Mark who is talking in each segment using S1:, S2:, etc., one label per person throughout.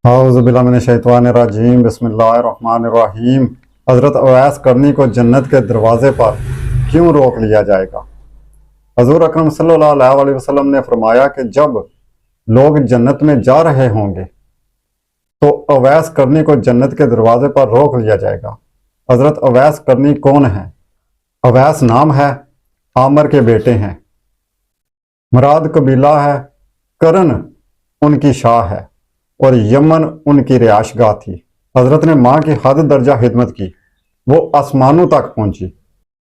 S1: औज़ुबिल्लाहिमिनश्शैतानिर्रजीम बिस्मिल्लाहिर्रहमानिर्रहीम। हज़रत अवैस करनी को जन्नत के दरवाज़े पर क्यों रोक लिया जाएगा? हज़ूर अकरम सल्लल्लाहु अलैहि वसल्लम ने फरमाया कि जब लोग जन्नत में जा रहे होंगे तो अवैस करनी को जन्नत के दरवाज़े पर रोक लिया जाएगा। हज़रत अवैस करनी कौन है? अवैस नाम है, आमर के बेटे हैं, मुराद कबीला है, करन उनकी शाह है और यमन उनकी रिहायशगाह थी। हजरत ने माँ की हद दर्जा खिदमत की, वो आसमानों तक पहुंची।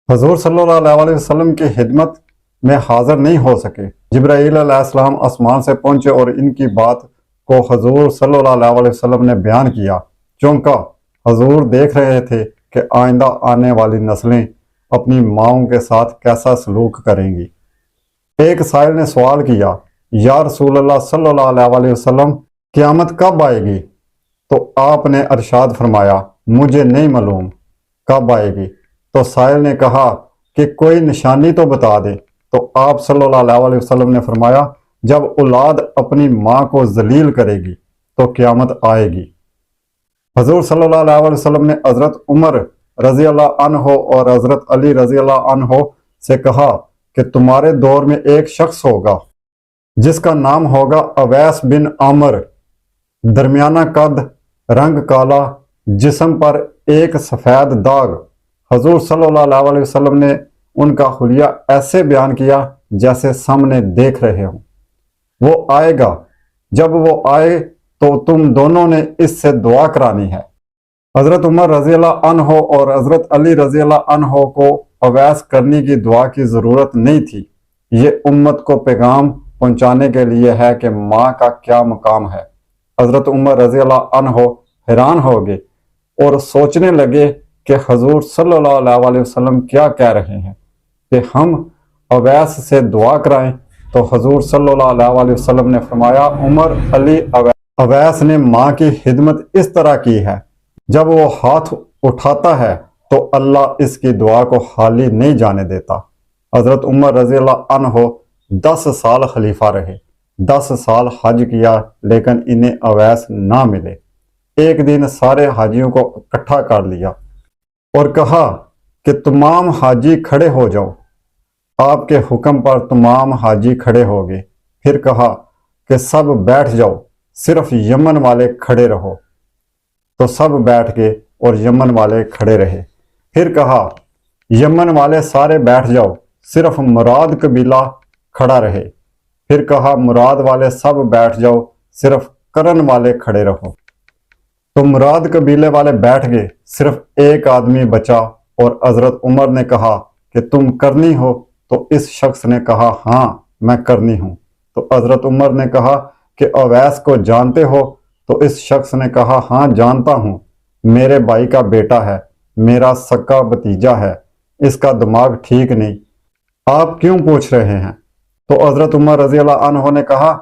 S1: हजूर सल्लल्लाहु अलैहि वसल्लम की खिदमत में हाजिर नहीं हो सके। जिब्राईल अलैहिस्सलाम आसमान से पहुंचे और इनकी बात को हजूर सल्लल्लाहु अलैहि वसल्लम ने बयान किया। चूंकि हजूर देख रहे थे कि आइंदा आने वाली नस्लें अपनी माओं के साथ कैसा सलूक करेंगी। एक साइल ने सवाल किया, या रसूलल्लाह सल्लल्लाहु अलैहि वसल्लम, क़यामत कब आएगी? तो आपने अरशाद फरमाया, मुझे नहीं मालूम कब आएगी। तो साइल ने कहा कि कोई निशानी तो बता दे। तो आप सल्लल्लाहु अलैहि वसल्लम ने फरमाया, जब औलाद अपनी माँ को जलील करेगी तो क़यामत आएगी। हजूर सल्लल्लाहु अलैहि वसल्लम ने हजरत उमर रजी अल्लाह अन्हो और हजरत अली रजी अल्लाह अन्हो से कहा कि तुम्हारे दौर में एक शख्स होगा जिसका नाम होगा अवैस बिन आमर, दरमियाना कद, रंग काला, जिस्म पर एक सफ़ेद दाग। हजूर सल्लल्लाहु अलैहि वसल्लम ने उनका हुलिया ऐसे बयान किया जैसे सामने देख रहे हो। वो आएगा, जब वो आए तो तुम दोनों ने इससे दुआ करानी है। हजरत उमर रजी अल्लाह अन्हो और हजरत अली रजी अल्लाह अन्हो को अवैस करने की दुआ की ज़रूरत नहीं थी। ये उम्मत को पैगाम पहुंचाने के लिए है कि माँ का क्या मकाम है। हजरत उमर रजी अल्लाह अन्हो हैरान हो गए और सोचने लगे कि हजूर सल्लल्लाहु अलैहि वसल्लम क्या कह रहे हैं कि हम अवैस से दुआ कराएं। तो हजूर सल्लल्लाहु अलैहि वसल्लम ने फरमाया, उमर अली अवैस ने माँ की खिदमत इस तरह की है, जब वो हाथ उठाता है तो अल्लाह इसकी दुआ को खाली नहीं जाने देता। हजरत उमर रजी अल्लाह अन्हो 10 साल खलीफा रहे, 10 साल हज किया, लेकिन इन्हें अवैस ना मिले। एक दिन सारे हाजियों को इकट्ठा कर लिया और कहा कि तमाम हाजी खड़े हो जाओ। आपके हुक्म पर तमाम हाजी खड़े हो गए। फिर कहा कि सब बैठ जाओ, सिर्फ यमन वाले खड़े रहो। तो सब बैठ गए और यमन वाले खड़े रहे। फिर कहा, यमन वाले सारे बैठ जाओ, सिर्फ मुराद कबीला खड़ा रहे। फिर कहा, मुराद वाले सब बैठ जाओ, सिर्फ करन वाले खड़े रहो। तो मुराद कबीले वाले बैठ गए, सिर्फ एक आदमी बचा और हजरत उमर ने कहा कि तुम करनी हो? तो इस शख्स ने कहा, हाँ मैं करनी हूँ। तो हजरत उमर ने कहा कि अवैस को जानते हो? तो इस शख्स ने कहा, हाँ जानता हूँ, मेरे भाई का बेटा है, मेरा सक्का भतीजा है, इसका दिमाग ठीक नहीं, आप क्यों पूछ रहे हैं? तो हजरत उमर रजी अल्लाह अन्हो ने कहा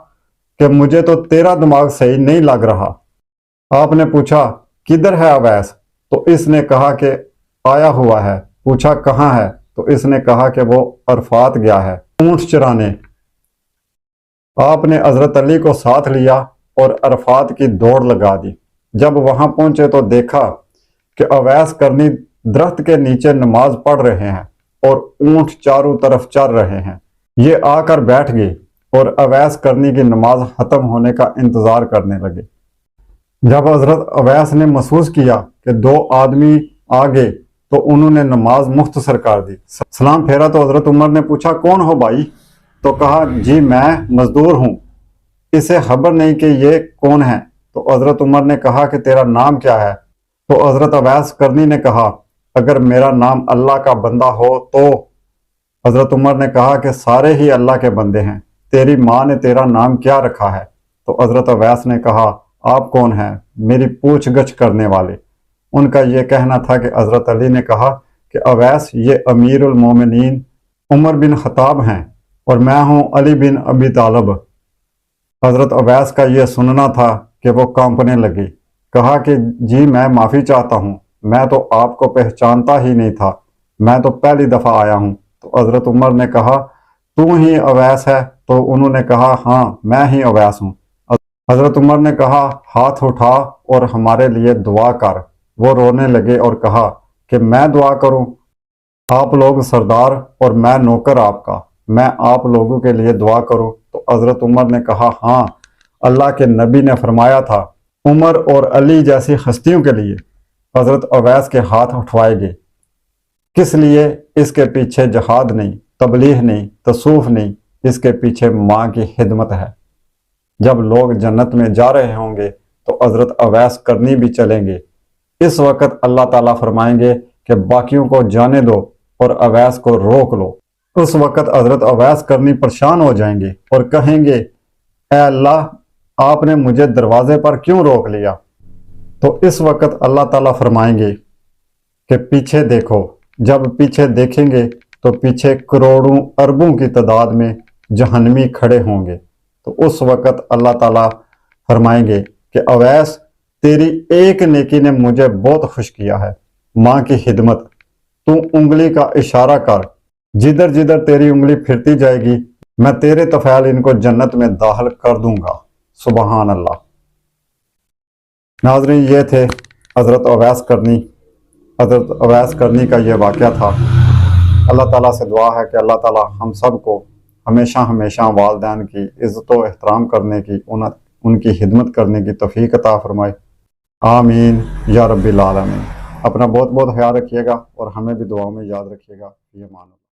S1: कि मुझे तो तेरा दिमाग सही नहीं लग रहा। आपने पूछा, किधर है अवैस? तो इसने कहा कि आया हुआ है। पूछा, कहाँ है? तो इसने कहा कि वो अरफात गया है ऊंट चराने। आपने हजरत अली को साथ लिया और अरफात की दौड़ लगा दी। जब वहां पहुंचे तो देखा कि अवैस करनी दरख्त के नीचे नमाज पढ़ रहे हैं और ऊंट चारों तरफ चर रहे हैं। ये आकर बैठ गए और अवैस करनी की नमाज खत्म होने का इंतजार करने लगे। जब हजरत अवैस ने महसूस किया कि 2 आदमी आ गए तो उन्होंने नमाज मुख्तसर कर दी। सलाम फेरा तो हजरत उमर ने पूछा, कौन हो भाई? तो कहा, जी मैं मजदूर हूँ, इसे खबर नहीं कि ये कौन है। तो हजरत उमर ने कहा कि तेरा नाम क्या है? तो हजरत अवैस करनी ने कहा, अगर मेरा नाम अल्लाह का बंदा हो तो। हजरत उमर ने कहा कि सारे ही अल्लाह के बंदे हैं, तेरी माँ ने तेरा नाम क्या रखा है? तो हजरत अवैस ने कहा, आप कौन हैं? मेरी पूछ गछ करने वाले। उनका यह कहना था कि हजरत अली ने कहा कि अवैस, ये अमीरुल मोमिनीन उमर बिन खताब हैं और मैं हूं अली बिन अबी तालिब। हजरत अवैस का यह सुनना था कि वो कांपने लगी। कहा कि जी मैं माफ़ी चाहता हूँ, मैं तो आपको पहचानता ही नहीं था, मैं तो पहली दफ़ा आया हूँ। तो हजरत उमर ने कहा, तू ही अवैस है? तो उन्होंने कहा, हाँ मैं ही अवैस हूँ। حضرت عمر نے کہا ہاتھ اٹھا اور ہمارے لیے دعا کر۔ وہ رونے لگے اور کہا کہ میں دعا کروں؟ آپ لوگ سردار اور میں نوکر آپ کا، میں آپ لوگوں کے لیے دعا کروں؟ تو حضرت عمر نے کہا ہاں، اللہ کے نبی نے فرمایا تھا عمر اور علی جیسی ہستیوں کے لیے حضرت اویس کے ہاتھ اٹھوائے گے۔ کس لیے؟ اس کے پیچھے جہاد نہیں، تبلیغ نہیں، تصوف نہیں، اس کے پیچھے ماں کی خدمت ہے۔ جب لوگ جنت میں جا رہے ہوں گے تو حضرت اویس کرنی بھی چلیں گے۔ اس وقت اللہ تعالیٰ فرمائیں گے کہ باقیوں کو جانے دو اور اویس کو روک لو۔ اس وقت حضرت اویس کرنی پریشان ہو جائیں گے اور کہیں گے اے اللہ، آپ نے مجھے دروازے پر کیوں روک لیا؟ تو اس وقت اللہ تعالیٰ فرمائیں گے کہ پیچھے دیکھو۔ جب پیچھے دیکھیں گے تو پیچھے کروڑوں اربوں کی تعداد میں جہنمی کھڑے ہوں گے۔ تو اس وقت اللہ تعالیٰ فرمائیں گے کہ اویس، تیری ایک نیکی نے مجھے بہت خوش کیا ہے، ماں کی خدمت۔ تو انگلی کا اشارہ کر، جدھر جدھر تیری انگلی پھرتی جائے گی میں تیرے طفیل ان کو جنت میں داخل کر دوں گا۔ سبحان اللہ۔ ناظرین، یہ تھے حضرت اویس کرنی۔ حضرت اویس کرنی کا یہ واقعہ تھا۔ اللہ تعالیٰ سے دعا ہے کہ اللہ تعالیٰ ہم سب کو ہمیشہ ہمیشہ والدین کی عزت و احترام کرنے کی، ان کی خدمت کرنے کی توفیق عطا فرمائے۔ آمین یا رب العالمین۔ اپنا بہت بہت خیال رکھیے گا اور ہمیں بھی دعاؤں میں یاد رکھیے گا۔ یہ مانو۔